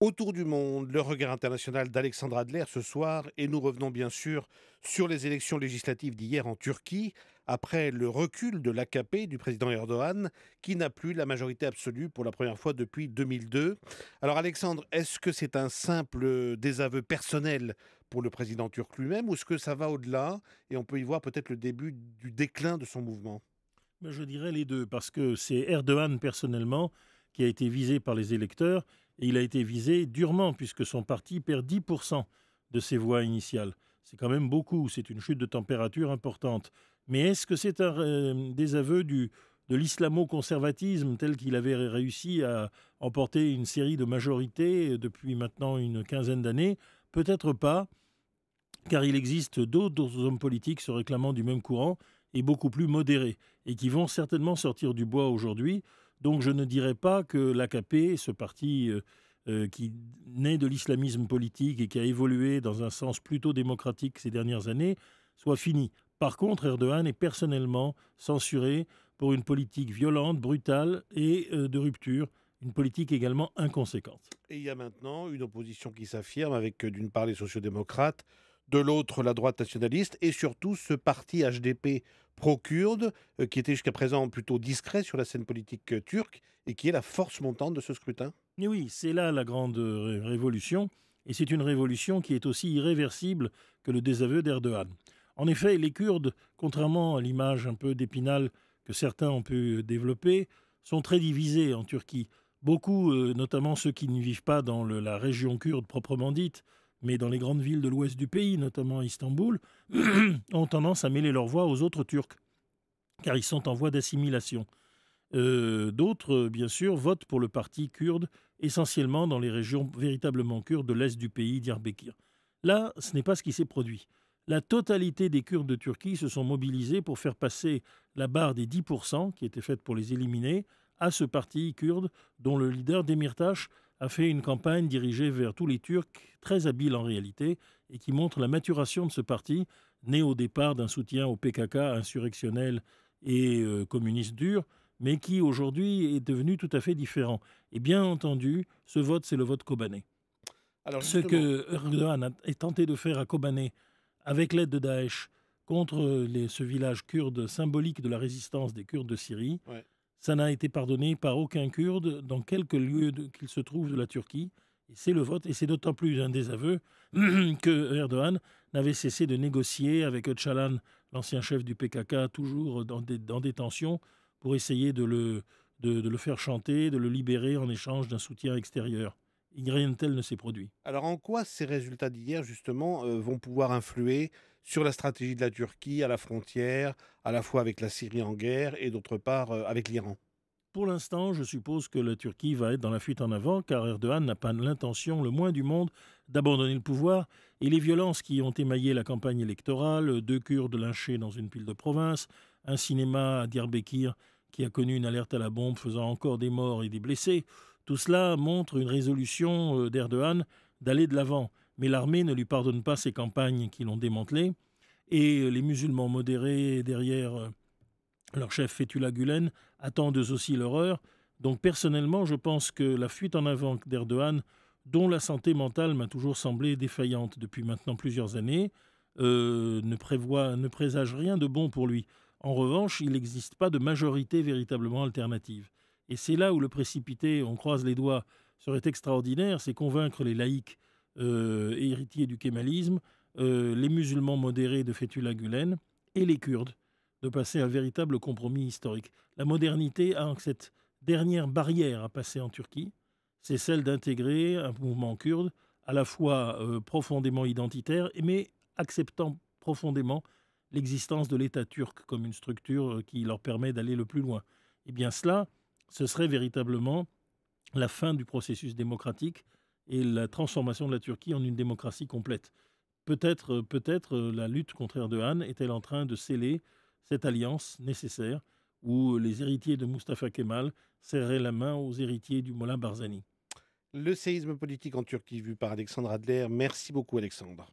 Autour du monde, le regard international d'Alexandre Adler ce soir, et nous revenons bien sûr sur les élections législatives d'hier en Turquie, après le recul de l'AKP du président Erdogan, qui n'a plus la majorité absolue pour la première fois depuis 2002. Alors Alexandre, est-ce que c'est un simple désaveu personnel pour le président turc lui-même, ou est-ce que ça va au-delà, et on peut y voir peut-être le début du déclin de son mouvement? Ben, je dirais les 2 parce que c'est Erdogan personnellement qui a été visé par les électeurs et il a été visé durement puisque son parti perd 10 de ses voix initiales. C'est quand même beaucoup, c'est une chute de température importante. Mais est-ce que c'est un désaveu de l'islamo-conservatisme tel qu'il avait réussi à emporter une série de majorités depuis maintenant une quinzaine d'années? Peut-être pas, car il existe d'autres hommes politiques se réclamant du même courant et beaucoup plus modérés, et qui vont certainement sortir du bois aujourd'hui. Donc je ne dirais pas que l'AKP, ce parti qui naît de l'islamisme politique et qui a évolué dans un sens plutôt démocratique ces dernières années, soit fini. Par contre, Erdogan est personnellement censuré pour une politique violente, brutale et de rupture, une politique également inconséquente. Et il y a maintenant une opposition qui s'affirme avec d'une part les sociodémocrates, de l'autre la droite nationaliste et surtout ce parti HDP pro-kurde qui était jusqu'à présent plutôt discret sur la scène politique turque et qui est la force montante de ce scrutin. Et oui, c'est là la grande révolution, et c'est une révolution qui est aussi irréversible que le désaveu d'Erdogan. En effet, les Kurdes, contrairement à l'image un peu d'Épinal que certains ont pu développer, sont très divisés en Turquie. Beaucoup, notamment ceux qui ne vivent pas dans la région kurde proprement dite, mais dans les grandes villes de l'ouest du pays, notamment Istanbul, ont tendance à mêler leur voix aux autres Turcs, car ils sont en voie d'assimilation. D'autres, bien sûr, votent pour le parti kurde, essentiellement dans les régions véritablement kurdes de l'est du pays, Diyarbakir. Là, ce n'est pas ce qui s'est produit. La totalité des Kurdes de Turquie se sont mobilisés pour faire passer la barre des 10%, qui était faite pour les éliminer, à ce parti kurde, dont le leader Demirtas a fait une campagne dirigée vers tous les Turcs, très habile en réalité, et qui montre la maturation de ce parti, né au départ d'un soutien au PKK insurrectionnel et communiste dur, mais qui aujourd'hui est devenu tout à fait différent. Et bien entendu, ce vote, c'est le vote kobané. Alors Ce justement, que Erdogan a tenté de faire à Kobané, avec l'aide de Daesh, contre ce village kurde symbolique de la résistance des Kurdes de Syrie, ouais. ça n'a été pardonné par aucun Kurde dans quelque lieu qu'il se trouve de la Turquie. Et c'est le vote, et c'est d'autant plus un désaveu que Erdogan n'avait cessé de négocier avec Öcalan, l'ancien chef du PKK, toujours dans détention, pour essayer de le faire chanter, de le libérer en échange d'un soutien extérieur. Et rien de tel ne s'est produit. Alors en quoi ces résultats d'hier justement vont pouvoir influer sur la stratégie de la Turquie à la frontière, à la fois avec la Syrie en guerre et d'autre part avec l'Iran? Pour l'instant, je suppose que la Turquie va être dans la fuite en avant, car Erdogan n'a pas l'intention, le moins du monde, d'abandonner le pouvoir, et les violences qui ont émaillé la campagne électorale, 2 Kurdes lynchés dans une pile de province, un cinéma à Diyarbakir qui a connu une alerte à la bombe faisant encore des morts et des blessés, tout cela montre une résolution d'Erdogan d'aller de l'avant. Mais l'armée ne lui pardonne pas ces campagnes qui l'ont démantelé, et les musulmans modérés derrière leur chef Fethullah Gülen attendent eux aussi leur heure. Donc personnellement, je pense que la fuite en avant d'Erdogan, dont la santé mentale m'a toujours semblé défaillante depuis maintenant plusieurs années, ne présage rien de bon pour lui. En revanche, il n'existe pas de majorité véritablement alternative. Et c'est là où le précipité, on croise les doigts, serait extraordinaire, c'est convaincre les laïcs héritiers du kémalisme, les musulmans modérés de Fethullah Gülen et les Kurdes de passer un véritable compromis historique. La modernité a cette dernière barrière à passer en Turquie, c'est celle d'intégrer un mouvement kurde à la fois profondément identitaire, mais acceptant profondément l'existence de l'État turc comme une structure qui leur permet d'aller le plus loin. Eh bien cela, ce serait véritablement la fin du processus démocratique et la transformation de la Turquie en une démocratie complète. Peut-être la lutte contre Erdogan est-elle en train de sceller cette alliance nécessaire où les héritiers de Mustafa Kemal serraient la main aux héritiers du Mollah Barzani. Le séisme politique en Turquie vu par Alexandre Adler. Merci beaucoup Alexandre.